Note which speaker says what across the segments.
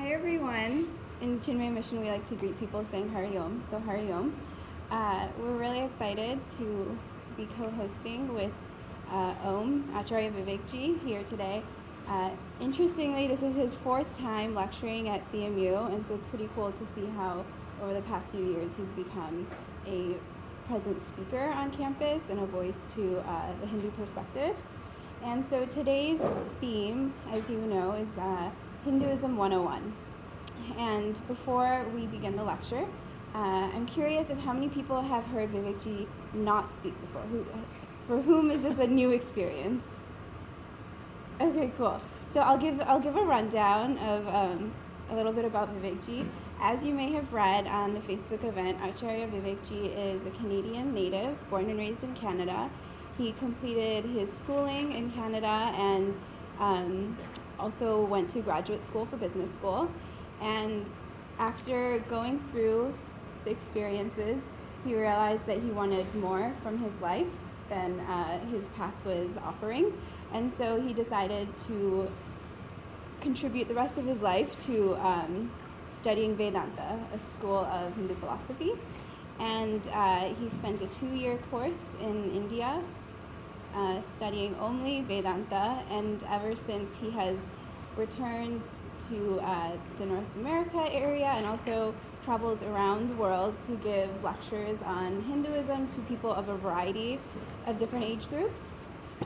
Speaker 1: Hi everyone. In Chinmay Mission, we like to greet people saying Hari Om. So Hari Om. We're really excited to be co-hosting with Om, Acharya Vivekji, here today. Interestingly, this is his fourth time lecturing at CMU, and so it's pretty cool to see how over the past few years he's become a present speaker on campus and a voice to the Hindu perspective. And so today's theme, as you know, is Hinduism 101. And before we begin the lecture, I'm curious of how many people have heard Vivekji not speak before. For whom is this a new experience? Okay, cool. So I'll give a rundown of a little bit about Vivekji. As you may have read on the Facebook event, Acharya Vivekji is a Canadian native, born and raised in Canada. He completed his schooling in Canada and also went to graduate school for business school. And after going through the experiences, he realized that he wanted more from his life than his path was offering. And so he decided to contribute the rest of his life to studying Vedanta, a school of Hindu philosophy. And he spent a 2-year course in India studying only Vedanta, and ever since he has returned to the North America area and also travels around the world to give lectures on Hinduism to people of a variety of different age groups.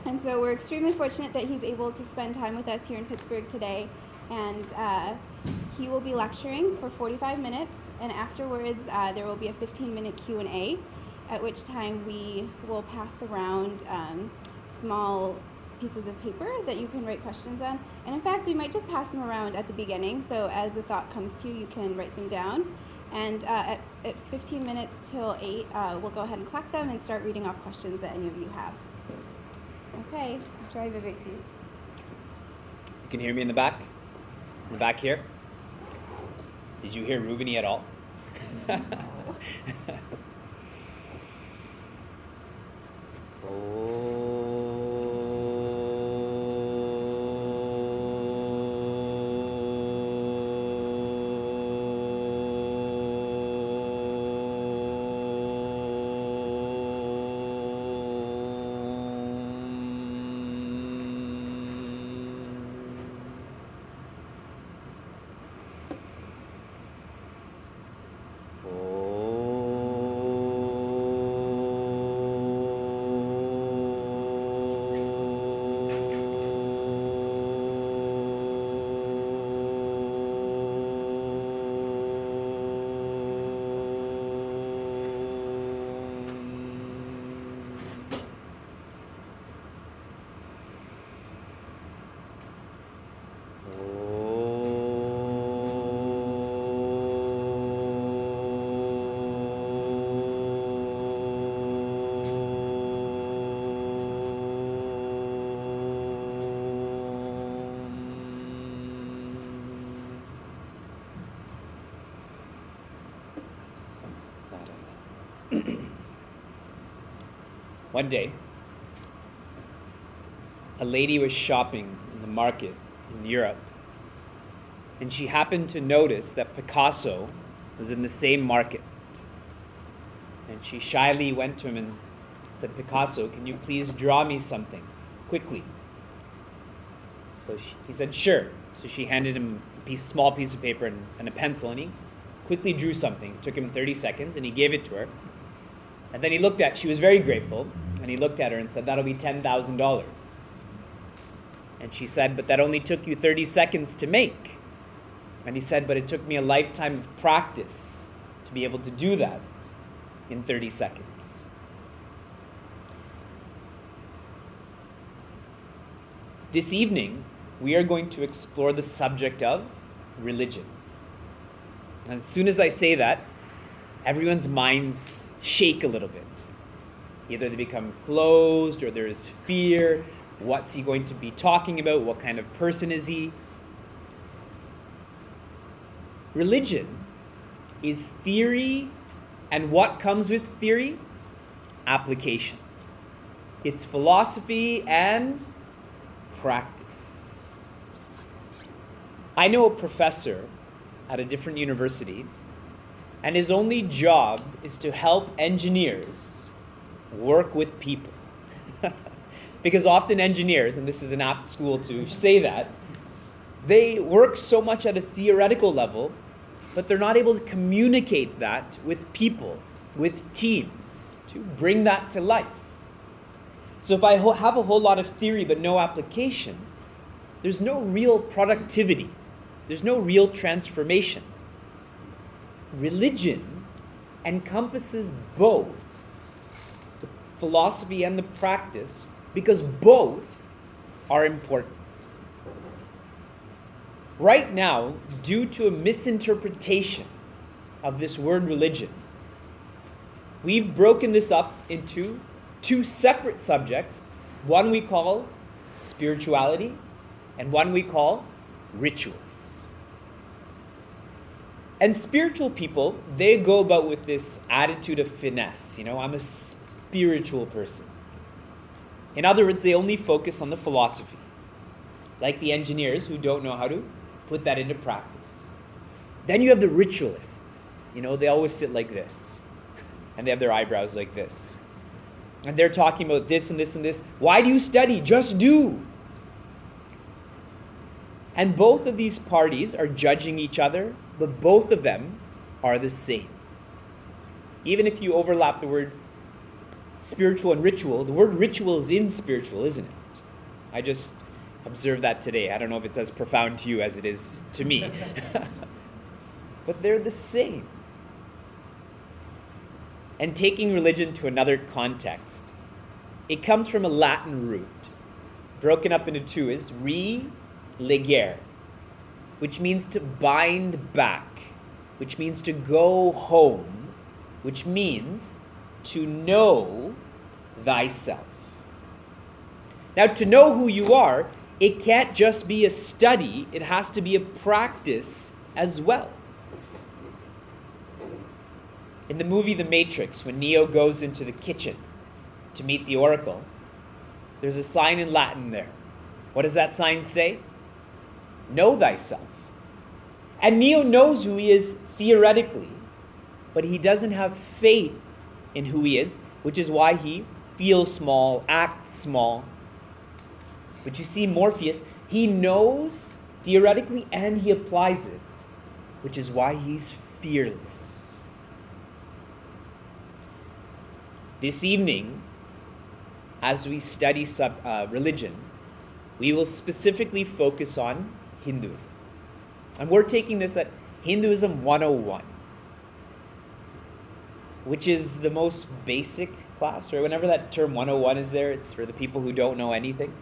Speaker 1: And so we're extremely fortunate that he's able to spend time with us here in Pittsburgh today, and he will be lecturing for 45 minutes, and afterwards there will be a 15-minute Q&A, at which time we will pass around small pieces of paper that you can write questions on. And in fact, we might just pass them around at the beginning, so as a thought comes to you, you can write them down. And at 15 minutes till 8, we'll go ahead and collect them and start reading off questions that any of you have. Okay, try Vivekji.
Speaker 2: You can hear me in the back? In the back here? Did you hear Rubini at all? One day, a lady was shopping in the market in Europe, and she happened to notice that Picasso was in the same market. And she shyly went to him and said, "Picasso, can you please draw me something quickly?" So he said, "Sure." So she handed him a small piece of paper and a pencil, and he quickly drew something. It took him 30 seconds, and he gave it to her. And then she was very grateful, and he looked at her and said, "That'll be $10,000. And she said, "But that only took you 30 seconds to make." And he said, "But it took me a lifetime of practice to be able to do that in 30 seconds. This evening, we are going to explore the subject of religion. As soon as I say that, everyone's minds shake a little bit. Either they become closed or there's fear. What's he going to be talking about? What kind of person is he? Religion is theory, and what comes with theory? Application. It's philosophy and practice. I know a professor at a different university, and his only job is to help engineers work with people. Because often engineers, and this is an apt school to say that, they work so much at a theoretical level, but they're not able to communicate that with people, with teams, to bring that to life. So if I have a whole lot of theory but no application, there's no real productivity. There's no real transformation. Religion encompasses both the philosophy and the practice because both are important. Right now, due to a misinterpretation of this word religion, we've broken this up into two separate subjects. One we call spirituality and one we call rituals. And spiritual people, they go about with this attitude of finesse. I'm a spiritual person. In other words, they only focus on the philosophy, like the engineers who don't know how to put that into practice. Then you have the ritualists. They always sit like this, and they have their eyebrows like this. And they're talking about this and this and this. Why do you study? Just do. And both of these parties are judging each other, but both of them are the same. Even if you overlap the word spiritual and ritual, the word ritual is in spiritual, isn't it? I just observed that today. I don't know if it's as profound to you as it is to me. But they're the same. And taking religion to another context, it comes from a Latin root, broken up into two, is religere, which means to bind back, which means to go home, which means to know thyself. Now, to know who you are, it can't just be a study, it has to be a practice as well. In the movie The Matrix, when Neo goes into the kitchen to meet the Oracle, there's a sign in Latin there. What does that sign say? Know thyself. And Neo knows who he is theoretically, but he doesn't have faith in who he is, which is why he feels small, acts small. But you see, Morpheus, he knows theoretically and he applies it, which is why he's fearless. This evening, as we study religion, we will specifically focus on Hinduism. And we're taking this at Hinduism 101, which is the most basic class, right? Whenever that term 101 is there, it's for the people who don't know anything.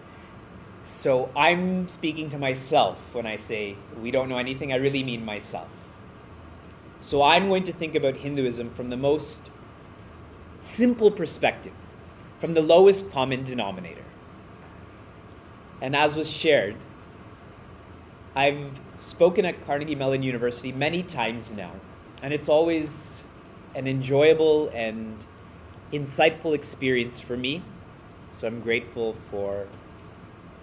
Speaker 2: So I'm speaking to myself when I say we don't know anything, I really mean myself. So I'm going to think about Hinduism from the most simple perspective, from the lowest common denominator. And as was shared, I've spoken at Carnegie Mellon University many times now, and it's always an enjoyable and insightful experience for me. So I'm grateful for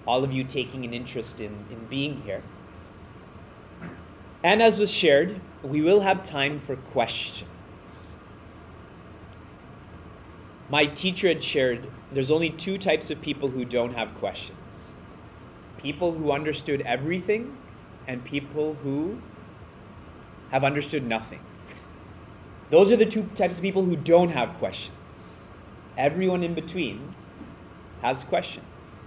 Speaker 2: all of you taking an interest in being here. And as was shared, we will have time for questions. My teacher had shared there's only two types of people who don't have questions. People who understood everything and people who have understood nothing. Those are the two types of people who don't have questions. Everyone in between has questions.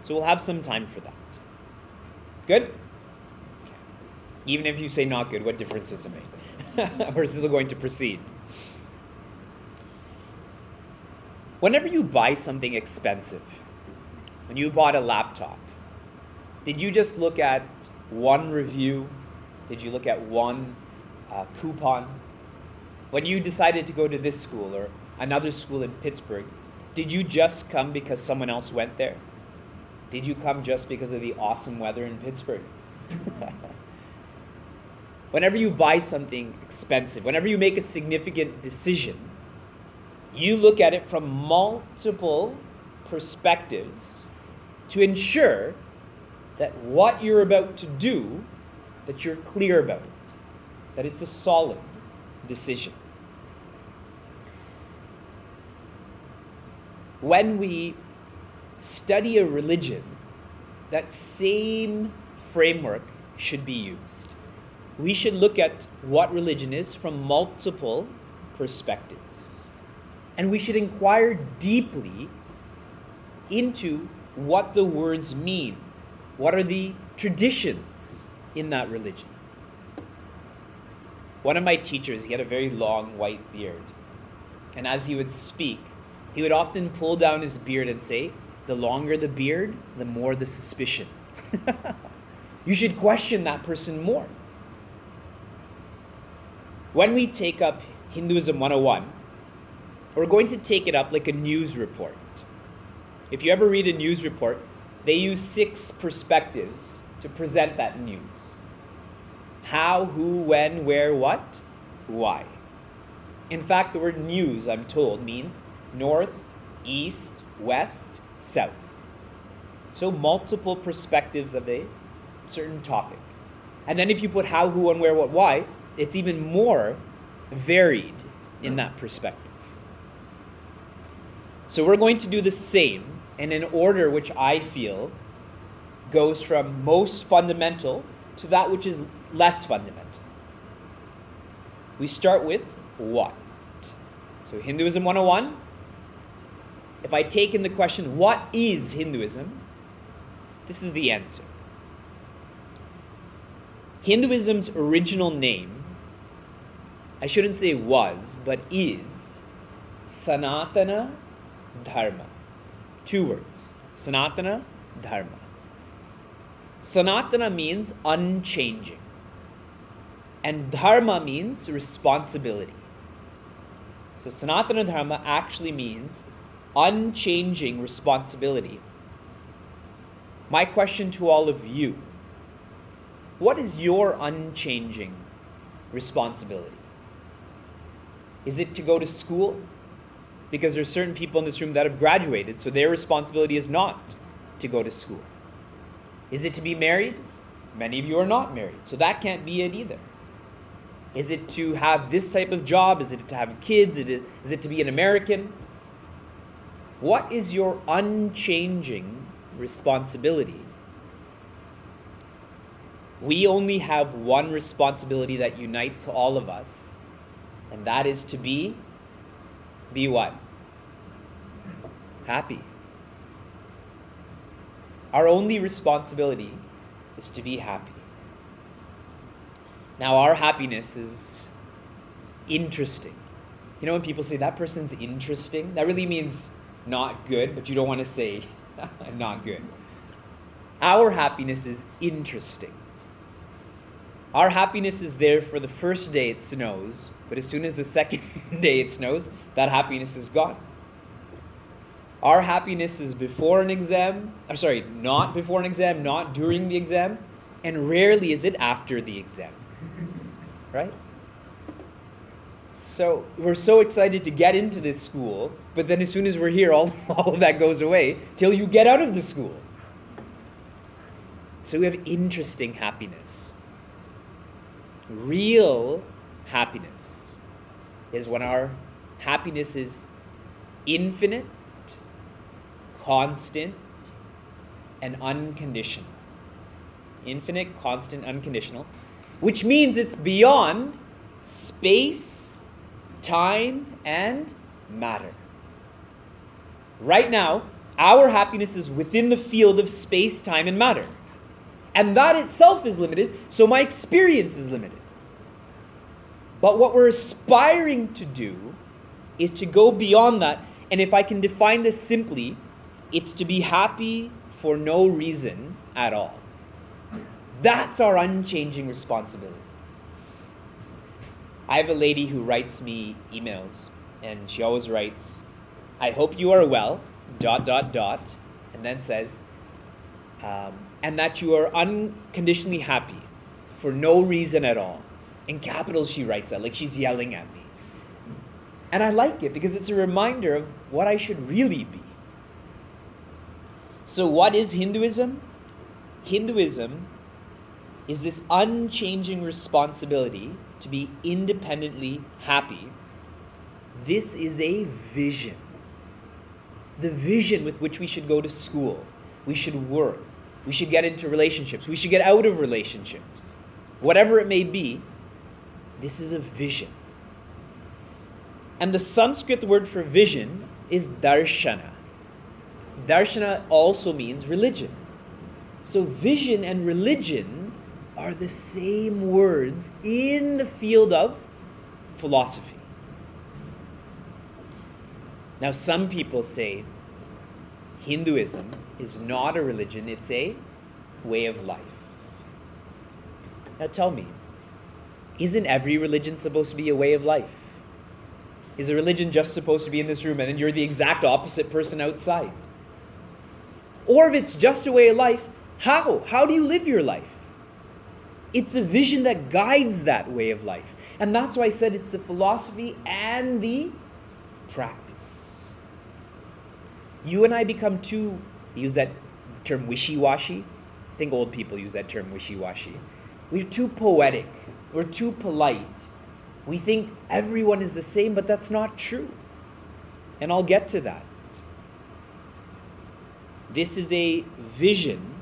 Speaker 2: So we'll have some time for that. Good? Okay. Even if you say not good, what difference does it make? We're still going to proceed. Whenever you buy something expensive, when you bought a laptop, did you just look at one review? Did you look at one coupon? When you decided to go to this school or another school in Pittsburgh, did you just come because someone else went there? Did you come just because of the awesome weather in Pittsburgh? Whenever you buy something expensive, whenever you make a significant decision, you look at it from multiple perspectives to ensure that what you're about to do that you're clear about it, that it's a solid decision. When we study a religion, that same framework should be used. We should look at what religion is from multiple perspectives. And we should inquire deeply into what the words mean. What are the traditions in that religion? One of my teachers, he had a very long white beard. And as he would speak, he would often pull down his beard and say, the longer the beard, the more the suspicion. You should question that person more. When we take up Hinduism 101, we're going to take it up like a news report. If you ever read a news report, they use 6 perspectives to present that news. How, who, when, where, what, why. In fact, the word news, I'm told, means north, east, west, south. So multiple perspectives of a certain topic. And then if you put how, who, when, where, what, why, it's even more varied in that perspective. So we're going to do the same in an order which I feel goes from most fundamental to that which is less fundamental. We start with what? So Hinduism 101, if I take in the question, what is Hinduism? This is the answer. Hinduism's original name, I shouldn't say was, but is Sanatana Dharma. 2 words, Sanatana Dharma. Sanatana means unchanging, and Dharma means responsibility. So Sanatana Dharma actually means unchanging responsibility. My question to all of you, what is your unchanging responsibility? Is it to go to school? Because there's certain people in this room that have graduated, so their responsibility is not to go to school. Is it to be married? Many of you are not married, so that can't be it either. Is it to have this type of job? Is it to have kids? Is it to be an American? What is your unchanging responsibility? We only have one responsibility that unites all of us, and that is to be what? Happy. Our only responsibility is to be happy. Now, our happiness is interesting. You know when people say that person's interesting? That really means not good, but you don't want to say not good. Our happiness is interesting. Our happiness is there for the first day it snows, but as soon as the second day it snows, that happiness is gone. Our happiness is before an exam, not before an exam, not during the exam, and rarely is it after the exam. Right? So we're so excited to get into this school, but then as soon as we're here, all of that goes away till you get out of the school. So we have interesting happiness. Real happiness is when our happiness is infinite, constant, and unconditional. Infinite, constant, unconditional, which means it's beyond space, time, and matter. Right now, our happiness is within the field of space, time, and matter. And that itself is limited, so my experience is limited. But what we're aspiring to do is to go beyond that. And if I can define this simply, it's to be happy for no reason at all. That's our unchanging responsibility. I have a lady who writes me emails, and she always writes, I hope you are well, ... and then says, and that you are unconditionally happy for no reason at all. In capitals she writes that, like she's yelling at me. And I like it because it's a reminder of what I should really be. So what is Hinduism? Hinduism is this unchanging responsibility to be independently happy. This is a vision. The vision with which we should go to school, we should work, we should get into relationships, we should get out of relationships. Whatever it may be, this is a vision. And the Sanskrit word for vision is darshana. Darshana also means religion. So vision and religion are the same words in the field of philosophy. Now, some people say Hinduism is not a religion, it's a way of life. Now tell me, isn't every religion supposed to be a way of life? Is a religion just supposed to be in this room and then you're the exact opposite person outside? Or if it's just a way of life, how? How do you live your life? It's a vision that guides that way of life. And that's why I said it's the philosophy and the practice. You and I become too, use that term wishy-washy. I think old people use that term wishy-washy. We're too poetic. We're too polite. We think everyone is the same, but that's not true. And I'll get to that. This is a vision.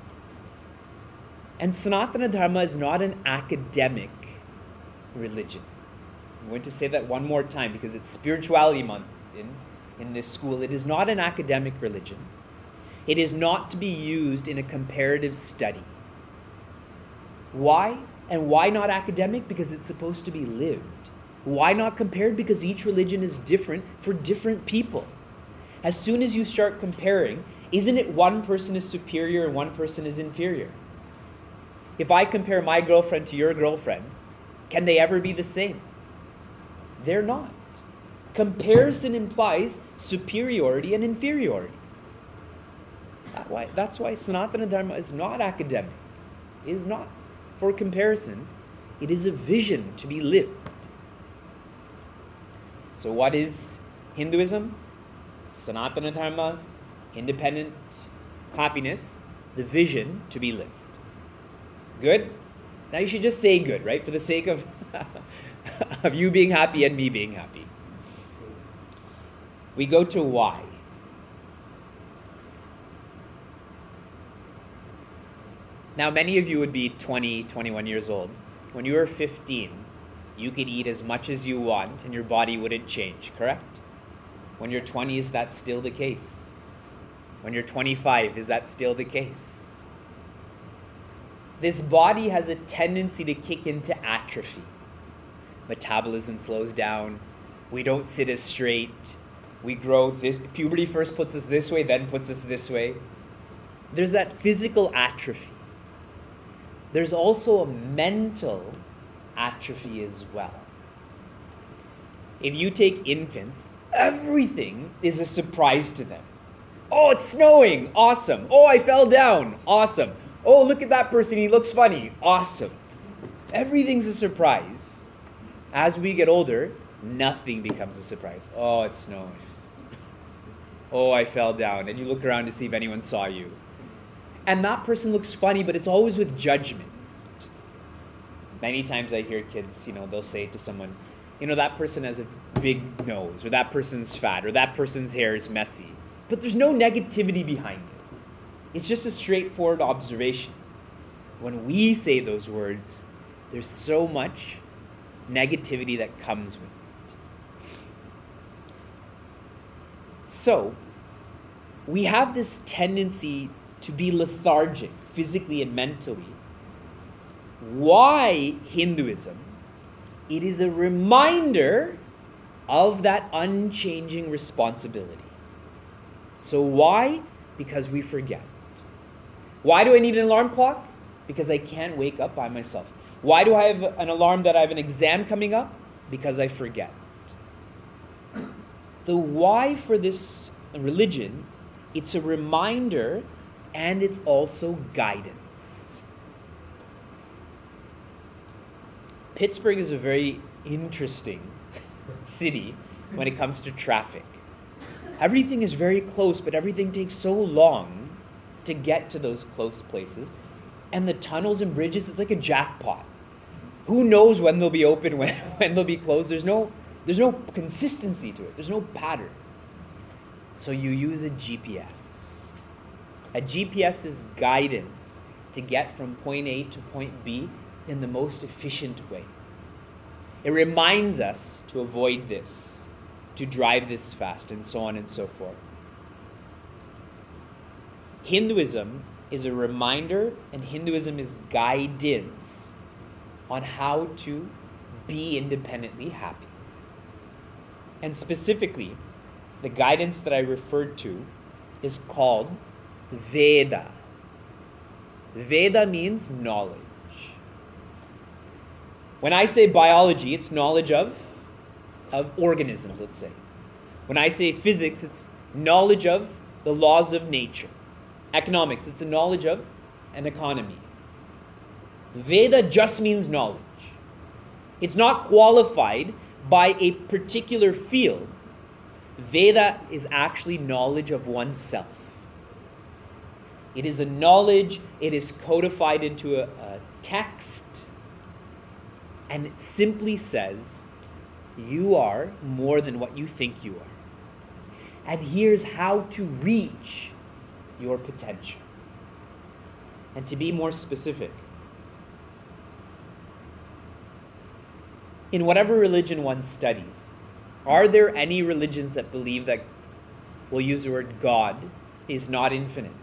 Speaker 2: And Sanatana Dharma is not an academic religion. I'm going to say that one more time because it's Spirituality Month in this school. It is not an academic religion. It is not to be used in a comparative study. Why? And why not academic? Because it's supposed to be lived. Why not compared? Because each religion is different for different people. As soon as you start comparing, isn't it one person is superior and one person is inferior? If I compare my girlfriend to your girlfriend, can they ever be the same? They're not. Comparison implies superiority and inferiority. That's why Sanatana Dharma is not academic. It is not for comparison. It is a vision to be lived. So what is Hinduism? Sanatana Dharma, independent happiness, the vision to be lived. Good? Now you should just say good, right? For the sake of, of you being happy and me being happy. We go to why. Now many of you would be 20, 21 years old. When you were 15, you could eat as much as you want and your body wouldn't change, correct? When you're 20, is that still the case? When you're 25, is that still the case? This body has a tendency to kick into atrophy. Metabolism slows down. We don't sit as straight. We grow. Puberty first puts us this way, then puts us this way. There's that physical atrophy. There's also a mental atrophy as well. If you take infants, everything is a surprise to them. Oh, it's snowing. Awesome. Oh, I fell down. Awesome. Oh, look at that person. He looks funny. Awesome. Everything's a surprise. As we get older, nothing becomes a surprise. Oh, it's snowing. Oh, I fell down. And you look around to see if anyone saw you. And that person looks funny, but it's always with judgment. Many times I hear kids, they'll say to someone, that person has a big nose, or that person's fat, or that person's hair is messy. But there's no negativity behind it. It's just a straightforward observation. When we say those words, there's so much negativity that comes with it. So, we have this tendency to be lethargic, physically and mentally. Why Hinduism? It is a reminder of that unchanging responsibility. So why? Because we forget. Why do I need an alarm clock? Because I can't wake up by myself. Why do I have an alarm that I have an exam coming up? Because I forget. The why for this religion, it's a reminder and it's also guidance. Pittsburgh is a very interesting city when it comes to traffic. Everything is very close, but everything takes so long to get to those close places. And the tunnels and bridges, it's like a jackpot. Who knows when they'll be open, when they'll be closed? There's no consistency to it. There's no pattern. So you use a GPS. A GPS is guidance to get from point A to point B in the most efficient way. It reminds us to avoid this, to drive this fast, and so on and so forth. Hinduism is a reminder, and Hinduism is guidance on how to be independently happy. And specifically, the guidance that I referred to is called Veda. Veda means knowledge. When I say biology, it's knowledge of organisms, let's say. When I say physics, it's knowledge of the laws of nature. Economics, it's the knowledge of an economy. Veda just means knowledge. It's not qualified by a particular field. Veda is actually knowledge of oneself. It is a knowledge, it is codified into a text, and it simply says, you are more than what you think you are. And here's how to reach your potential. And to be more specific, in whatever religion one studies, are there any religions that believe that, we'll use the word God, is not infinite?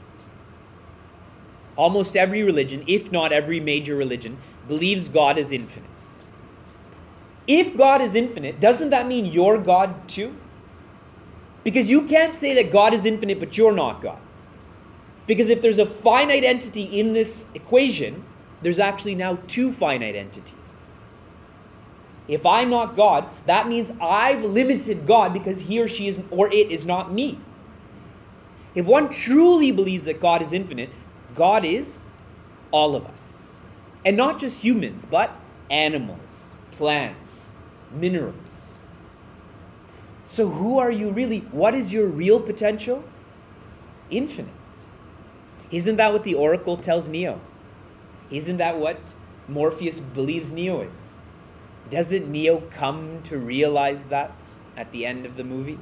Speaker 2: Almost every religion, if not every major religion, believes God is infinite. If God is infinite, doesn't that mean you're God too? Because you can't say that God is infinite, but you're not God. Because if there's a finite entity in this equation, there's actually now two finite entities. If I'm not God, that means I've limited God because he or she is, or it is not me. If one truly believes that God is infinite, God is all of us. And not just humans, but animals, plants, minerals. So who are you really? What is your real potential? Infinite. Isn't that what the oracle tells Neo? Isn't that what Morpheus believes Neo is? Doesn't Neo come to realize that at the end of the movie?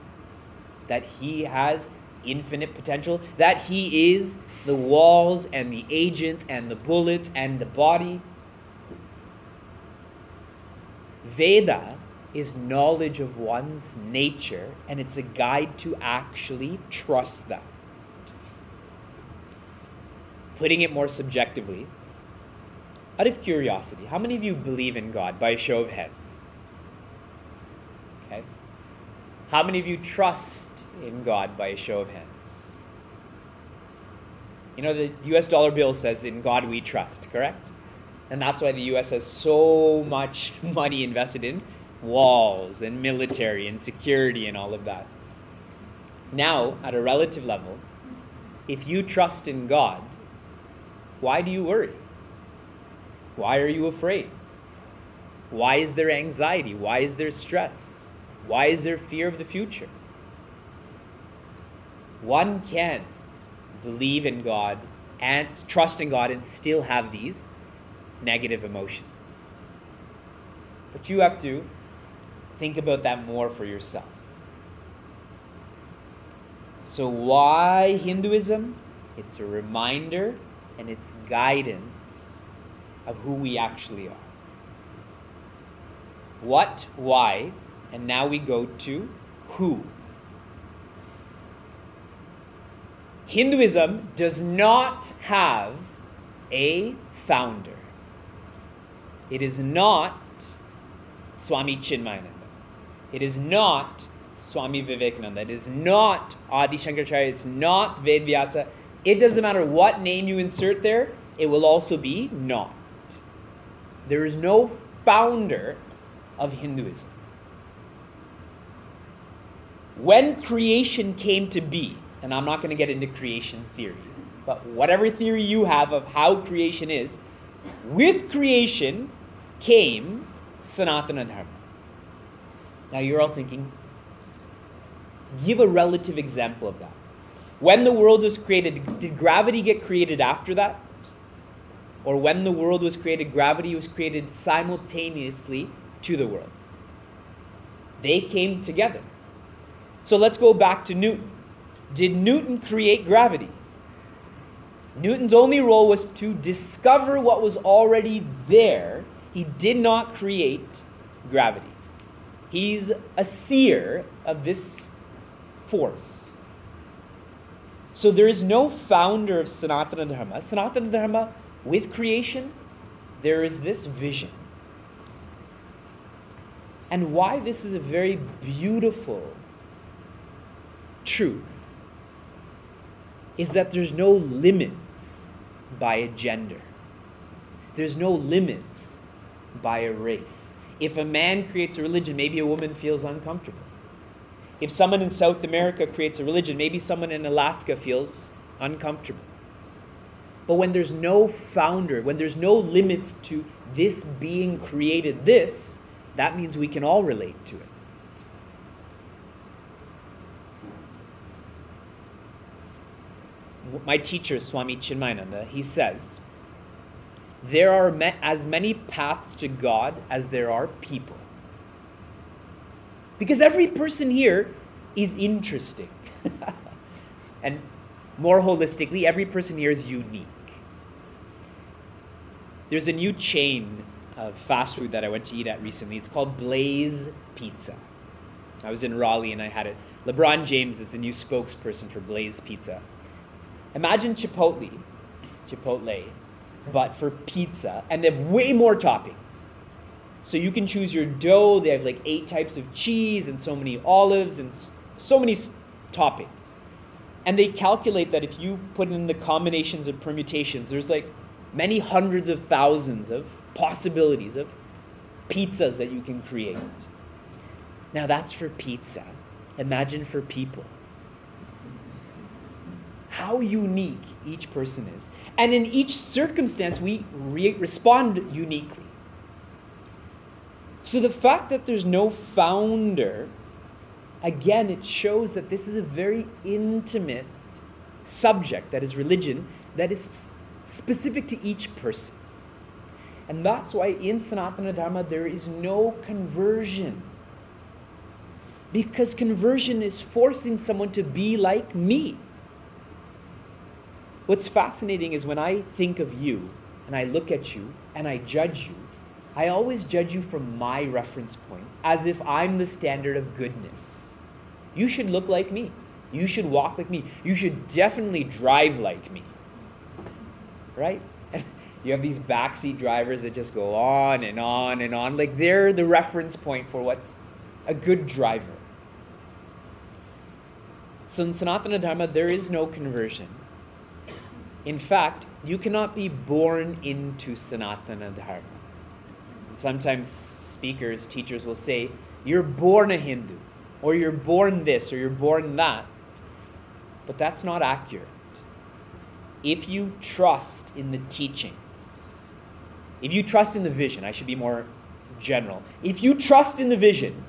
Speaker 2: That he has infinite potential? That he is the walls and the agents and the bullets and the body? Veda is knowledge of one's nature, and it's a guide to actually trust that. Putting it more subjectively, out of curiosity, how many of you believe in God by a show of hands? Okay. How many of you trust in God by a show of hands? You know, the US dollar bill says, in God we trust, correct? And that's why the US has so much money invested in walls and military and security and all of that. Now, at a relative level, if you trust in God, why do you worry? Why are you afraid? Why is there anxiety? Why is there stress? Why is there fear of the future? One can't believe in God and trust in God and still have these negative emotions. But you have to think about that more for yourself. So why Hinduism? It's a reminder and it's guidance of who we actually are. What, why, and now we go to who. Hinduism does not have a founder. It is not Swami Chinmayananda. It is not Swami Vivekananda. It is not Adi Shankaracharya. It's not Ved Vyasa. It doesn't matter what name you insert there, it will also be not. There is no founder of Hinduism. When creation came to be, and I'm not going to get into creation theory, but whatever theory you have of how creation is, with creation came Sanatana Dharma. Now you're all thinking, give a relative example of that. When the world was created, did gravity get created after that? or when the world was created, gravity was created simultaneously to the world. They came together. So let's go back to Newton. Did Newton create gravity? Newton's only role was to discover what was already there. He did not create gravity. He's a seer of this force. So there is no founder of Sanatana Dharma. Sanatana Dharma, with creation, there is this vision. And why this is a very beautiful truth is that there's no limits by a gender. There's no limits by a race. If a man creates a religion, maybe a woman feels uncomfortable. If someone in South America creates a religion, maybe someone in Alaska feels uncomfortable. But when there's no founder, when there's no limits to this being created this, that means we can all relate to it. My teacher, Swami Chinmayananda, he says, there are as many paths to God as there are people. Because every person here is interesting. And more holistically, every person here is unique. There's a new chain of fast food that I went to eat at recently. It's called Blaze Pizza. I was in Raleigh and I had it. LeBron James is the new spokesperson for Blaze Pizza. Imagine Chipotle, but for pizza, and they have way more toppings. So you can choose your dough. They have like 8 types of cheese and so many olives and so many toppings. And they calculate that if you put in the combinations of permutations, there's like many hundreds of thousands of possibilities of pizzas that you can create. Now that's for pizza. Imagine for people. How unique each person is. And in each circumstance, we respond uniquely. So the fact that there's no founder, again, it shows that this is a very intimate subject, that is religion, that is specific to each person. And that's why in Sanatana Dharma there is no conversion. Because conversion is forcing someone to be like me. What's fascinating is when I think of you, and I look at you, and I judge you, I always judge you from my reference point, as if I'm the standard of goodness. You should look like me. You should walk like me. You should definitely drive like me. Right? You have these backseat drivers that just go on and on and on. Like they're the reference point for what's a good driver. So in Sanatana Dharma, there is no conversion. In fact, you cannot be born into Sanatana Dharma. Sometimes speakers, teachers will say, you're born a Hindu, or you're born this, or you're born that. But that's not accurate. If you trust in the teachings, if you trust in the vision, I should be more general. If you trust in the vision,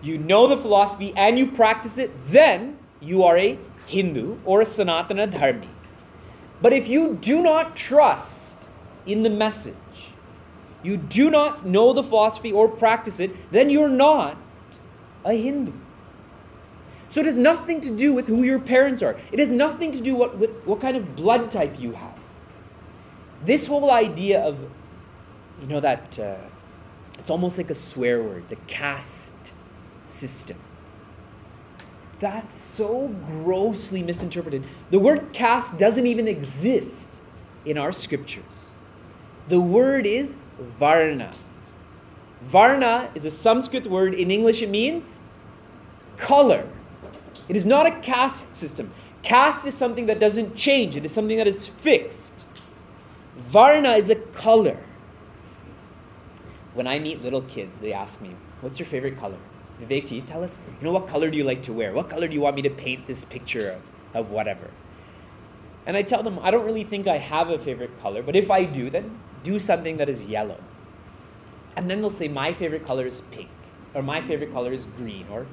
Speaker 2: you know the philosophy and you practice it, then you are a Hindu or a Sanatana Dharmi. But if you do not trust in the message, you do not know the philosophy or practice it, then you're not a Hindu. So it has nothing to do with who your parents are. It has nothing to do with what kind of blood type you have. This whole idea of, it's almost like a swear word, the caste system. That's so grossly misinterpreted. The word caste doesn't even exist in our scriptures. The word is varna. Varna is a Sanskrit word. In English it means color. It is not a caste system. Caste is something that doesn't change. It is something that is fixed. Varna is a color. When I meet little kids, they ask me, what's your favorite color? Vivekji, tell us, what color do you like to wear? What color do you want me to paint this picture of whatever? And I tell them, I don't really think I have a favorite color, but if I do, then do something that is yellow. And then they'll say, my favorite color is pink, or my favorite color is green, or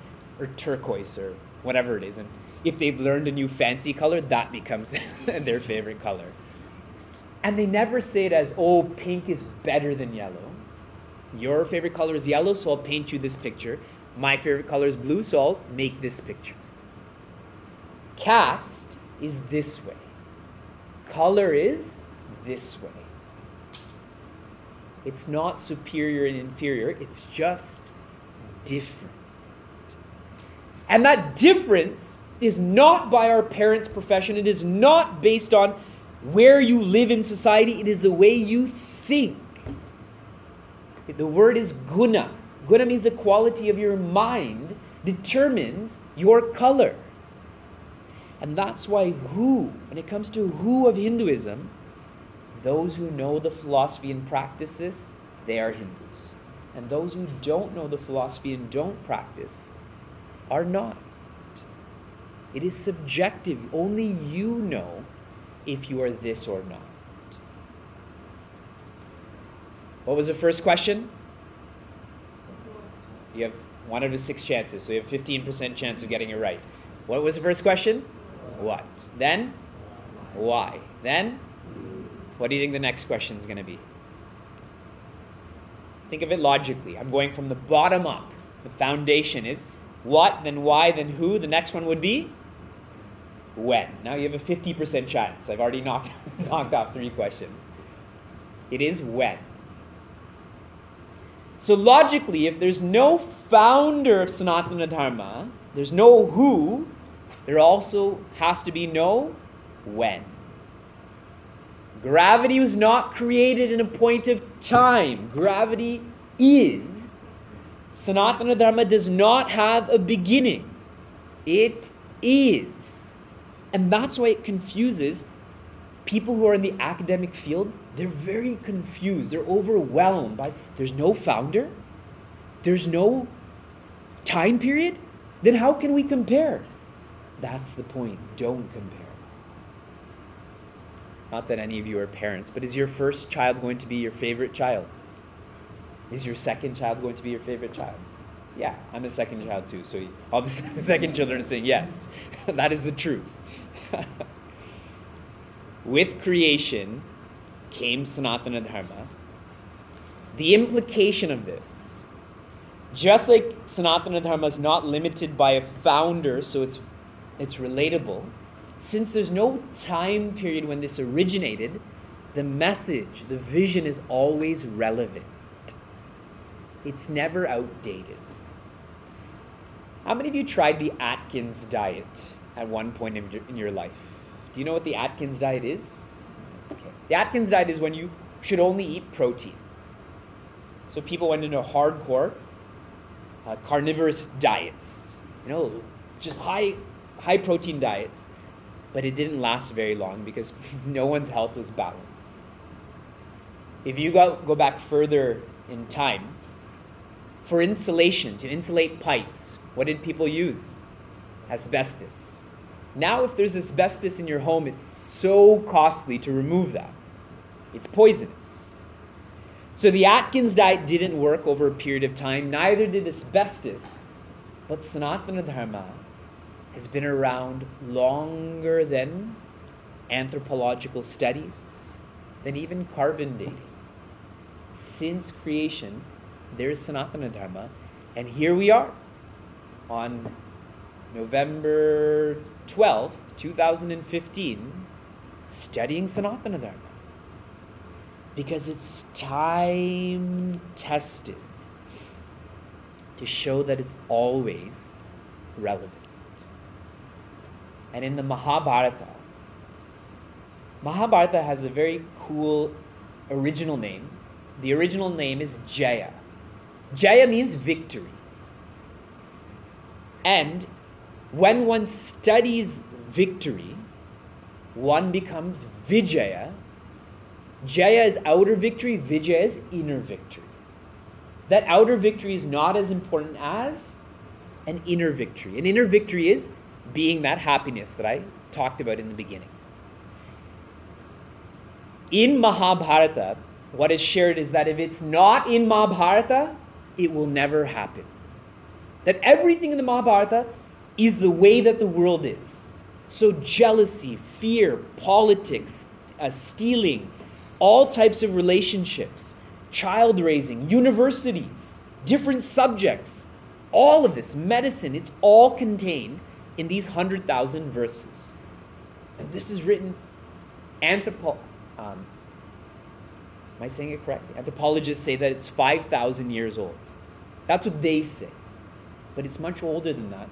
Speaker 2: turquoise, or whatever it is. And if they've learned a new fancy color, that becomes their favorite color. And they never say it as, oh, pink is better than yellow. Your favorite color is yellow, so I'll paint you this picture. My favorite color is blue, so I'll make this picture. Caste is this way. Color is this way. It's not superior and inferior, it's just different. And that difference is not by our parents' profession. It is not based on where you live in society. It is the way you think. The word is guna. Guna means the quality of your mind determines your color. And that's why when it comes to who of Hinduism, those who know the philosophy and practice this, they are Hindus. And those who don't know the philosophy and don't practice are not. It is subjective. Only you know if you are this or not. What was the first question? You have 1 out of 6 chances, so you have 15% chance of getting it right. What was the first question? What? Then? Why? Then? What do you think the next question is going to be? Think of it logically. I'm going from the bottom up. The foundation is what, then why, then who. The next one would be when. Now you have a 50% chance. I've already knocked off 3 questions. It is when. So logically, if there's no founder of Sanatana Dharma, there's no who, there also has to be no when. Gravity was not created in a point of time. Gravity is. Sanatana Dharma does not have a beginning. It is. And that's why it confuses people who are in the academic field. They're very confused. They're overwhelmed by, there's no founder? There's no time period? Then how can we compare? That's the point. Don't compare. Not that any of you are parents, but is your first child going to be your favorite child? Is your second child going to be your favorite child? Yeah, I'm a second child too, so all the second children are saying yes. That is the truth. With creation came Sanatana Dharma. The implication of this, just like Sanatana Dharma is not limited by a founder, so it's relatable, since there's no time period when this originated, the message, the vision is always relevant. It's never outdated. How many of you tried the Atkins diet at one point in your life? Do you know what the Atkins diet is? Okay. The Atkins diet is when you should only eat protein. So people went into hardcore carnivorous diets, just high protein diets, but it didn't last very long because no one's health was balanced. If you go back further in time, for insulation, to insulate pipes, what did people use? Asbestos. Now if there's asbestos in your home, it's so costly to remove that. It's poisonous. So the Atkins diet didn't work over a period of time, neither did asbestos, but Sanatana Dharma has been around longer than anthropological studies, than even carbon dating. Since creation, there's Sanatana Dharma, and here we are on November 12th, 2015, studying Sanatana Dharma. Because it's time tested to show that it's always relevant. And in the Mahabharata has a very cool original name. The original name is Jaya. Jaya means victory. And when one studies victory, one becomes Vijaya. Jaya is outer victory, Vijaya is inner victory. That outer victory is not as important as an inner victory. An inner victory is being that happiness that I talked about in the beginning. In Mahabharata, what is shared is that if it's not in Mahabharata, it will never happen. That everything in the Mahabharata is the way that the world is. So jealousy, fear, politics, stealing, all types of relationships, child raising, universities, different subjects, all of this, medicine, it's all contained in these 100,000 verses. And this is written, am I saying it correctly? Anthropologists say that it's 5,000 years old. That's what they say. But it's much older than that.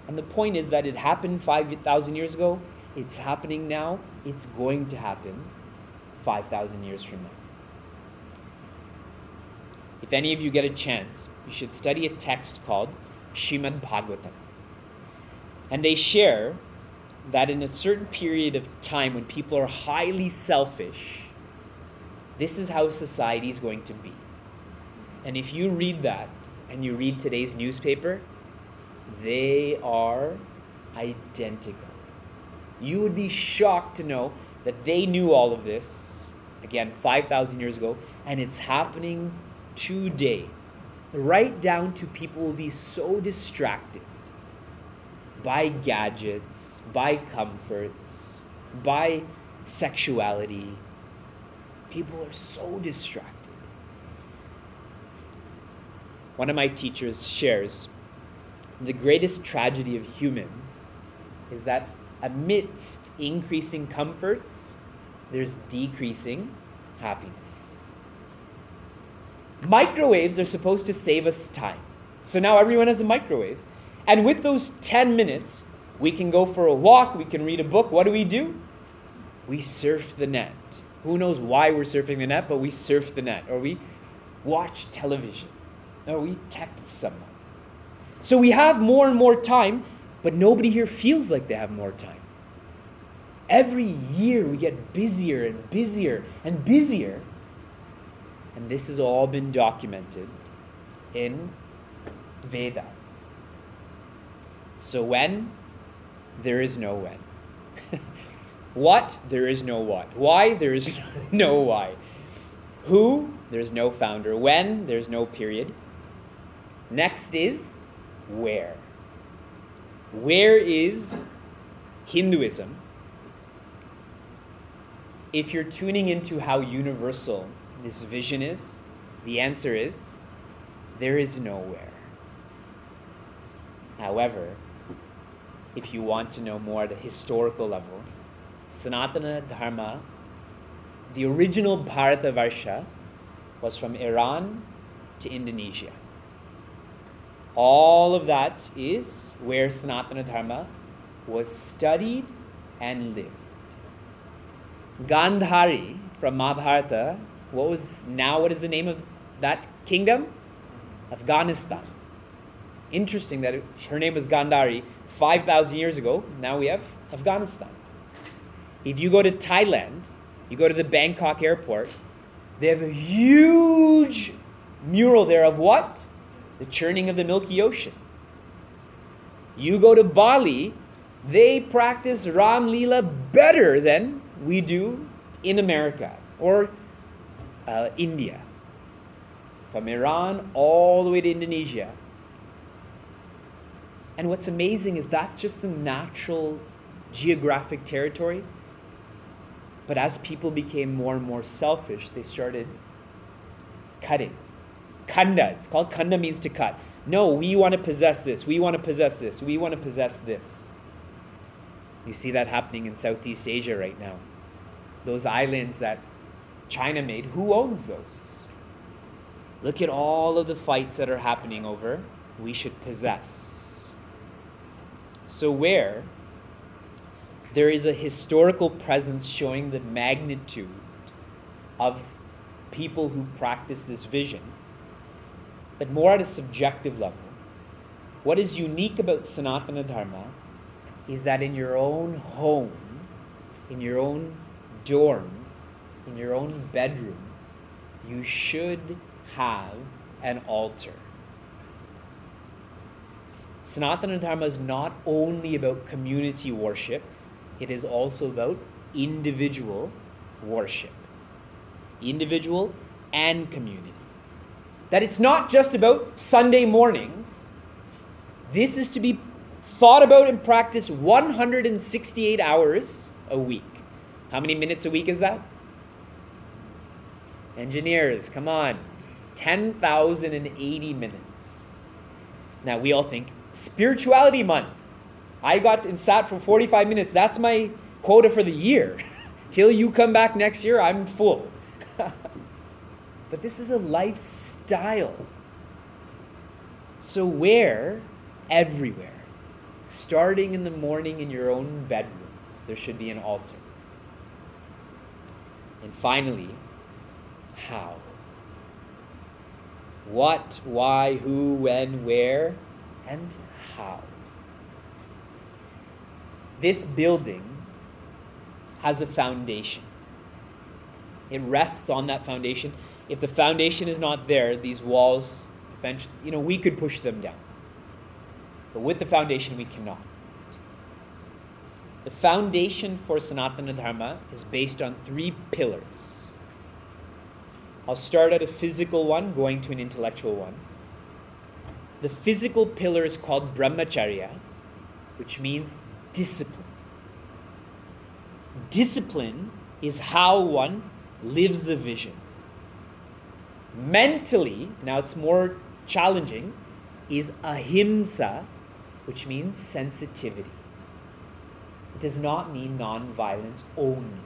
Speaker 2: And the point is that it happened 5,000 years ago. It's happening now. It's going to happen 5,000 years from now. If any of you get a chance, you should study a text called Srimad Bhagavatam. And they share that in a certain period of time when people are highly selfish, this is how society is going to be. And if you read that, and you read today's newspaper, they are identical. You would be shocked to know that they knew all of this, again, 5,000 years ago, and it's happening today. Right down to people will be so distracted by gadgets, by comforts, by sexuality. People are so distracted. One of my teachers shares, the greatest tragedy of humans is that amidst increasing comforts, there's decreasing happiness. Microwaves are supposed to save us time. So now everyone has a microwave. And with those 10 minutes, we can go for a walk, we can read a book. What do? We surf the net. Who knows why we're surfing the net, but we surf the net. Or we watch television. Or we text someone. So we have more and more time, but nobody here feels like they have more time. Every year we get busier and busier and busier. And this has all been documented in Veda. So when? There is no when. What? There is no what. Why? There is no why. Who? There's no founder. When? There's no period. Next is where. Where is Hinduism? If you're tuning into how universal this vision is, the answer is there is nowhere. However, if you want to know more at a historical level, Sanatana Dharma, the original Bharatavarsha, was from Iran to Indonesia. All of that is where Sanatana Dharma was studied and lived. Gandhari from Mahabharata, what is the name of that kingdom? Afghanistan. Interesting that her name was Gandhari 5,000 years ago. Now we have Afghanistan. If you go to Thailand, you go to the Bangkok airport, they have a huge mural there of what? The churning of the Milky Ocean. You go to Bali, they practice Ram Leela better than we do in America or India. From Iran all the way to Indonesia. And what's amazing is that's just the natural geographic territory. But as people became more and more selfish, they started cutting. Khanda, it's called khanda, means to cut. No, we want to possess this, we want to possess this, we want to possess this. You see that happening in Southeast Asia right now. Those islands that China made, who owns those? Look at all of the fights that are happening over, we should possess. So where there is a historical presence showing the magnitude of people who practice this vision, but more at a subjective level. What is unique about Sanatana Dharma is that in your own home, in your own dorms, in your own bedroom, you should have an altar. Sanatana Dharma is not only about community worship, it is also about individual worship. Individual and community. That it's not just about Sunday mornings. This is to be thought about and practiced 168 hours a week. How many minutes a week is that? Engineers, come on. 10,080 minutes. Now we all think, spirituality month. I got and sat for 45 minutes. That's my quota for the year. Till you come back next year, I'm full. But this is a lifestyle. So where? Everywhere. Starting in the morning in your own bedrooms, there should be an altar. And finally, how? What, why, who, when, where, and how. This building has a foundation. It rests on that foundation. If the foundation is not there, these walls, eventually, we could push them down. But with the foundation, we cannot. The foundation for Sanatana Dharma is based on 3 pillars. I'll start at a physical one, going to an intellectual one. The physical pillar is called brahmacharya, which means discipline. Discipline is how one lives a vision. Mentally, now it's more challenging, is ahimsa, which means sensitivity. It does not mean non-violence only.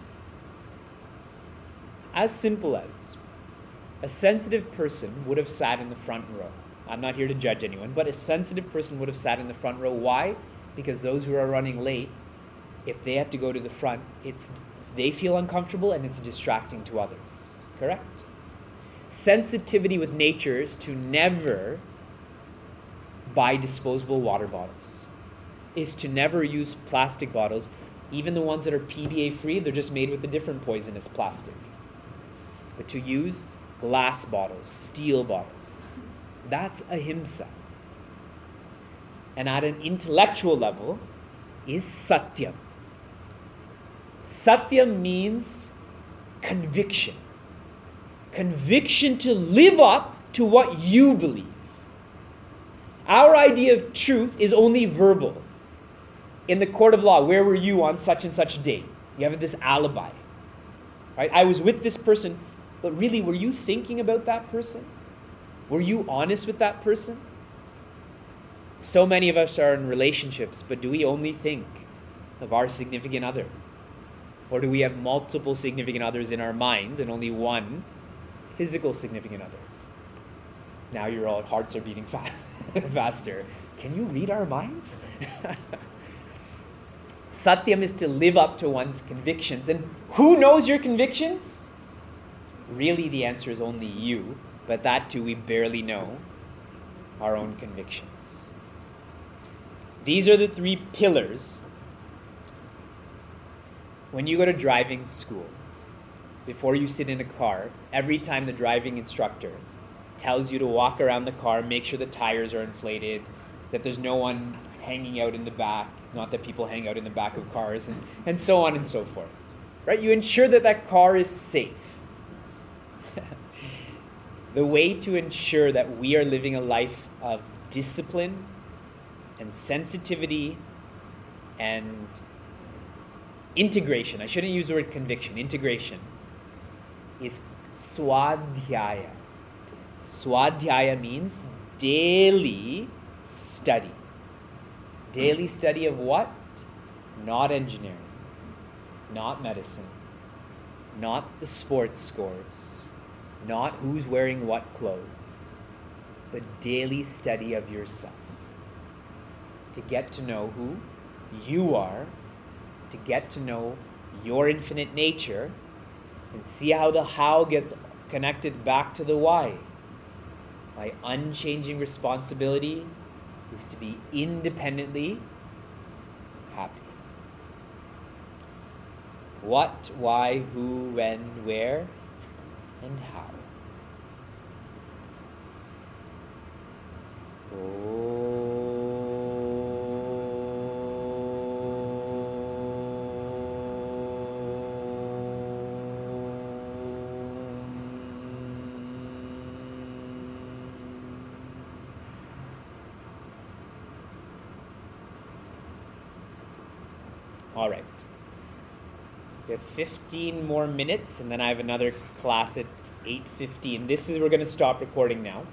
Speaker 2: As simple as a sensitive person would have sat in the front row. I'm not here to judge anyone, but a sensitive person would have sat in the front row. Why? Because those who are running late, if they have to go to the front, they feel uncomfortable and it's distracting to others. Correct? Sensitivity with nature is to never buy disposable water bottles, is to never use plastic bottles. Even the ones that are PBA free, they're just made with a different poisonous plastic. But to use glass bottles, steel bottles, that's ahimsa. And at an intellectual level is satyam. Satyam means conviction. Conviction to live up to what you believe. Our idea of truth is only verbal. In the court of law, where were you on such and such date? You have this alibi. Right? I was with this person, but really, were you thinking about that person? Were you honest with that person? So many of us are in relationships, but do we only think of our significant other? Or do we have multiple significant others in our minds and only one physical significant other? Now your all hearts are beating faster. Can you read our minds? Satyam is to live up to one's convictions. And who knows your convictions? Really, the answer is only you. But that too, we barely know our own convictions. These are the 3 pillars. When you go to driving school, before you sit in a car, every time the driving instructor tells you to walk around the car, make sure the tires are inflated, that there's no one hanging out in the back, not that people hang out in the back of cars, and so on and so forth. Right? You ensure that that car is safe. The way to ensure that we are living a life of discipline and sensitivity and integration, I shouldn't use the word conviction, integration, is swadhyaya. Swadhyaya means daily study. Daily study of what? Not engineering, not medicine, not the sports scores, not who's wearing what clothes, but daily study of yourself. To get to know who you are, to get to know your infinite nature, and see how the how gets connected back to the why. My unchanging responsibility is to be independently happy. What, why, who, when, where, and how. All right. We have 15 more minutes, and then I have another class at 8:15. This is, we're going to stop recording now.